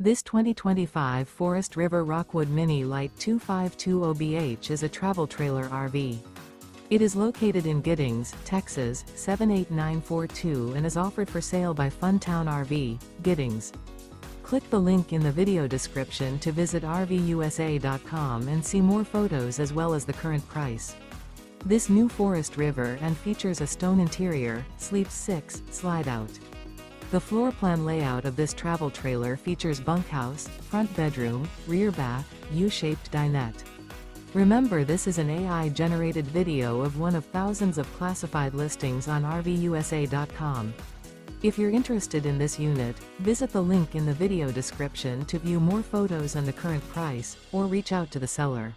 This 2025 Forest River Rockwood Mini Lite 2520BH is a travel trailer RV. It is located in Giddings, Texas, 78942 and is offered for sale by Funtown RV, Giddings. Click the link in the video description to visit RVUSA.com and see more photos as well as the current price. This new Forest River and features a stone interior, sleeps 6, slide-out. The floor plan layout of this travel trailer features bunkhouse, front bedroom, rear bath, U-shaped dinette. Remember, this is an AI-generated video of one of thousands of classified listings on RVUSA.com. If you're interested in this unit, visit the link in the video description to view more photos and the current price, or reach out to the seller.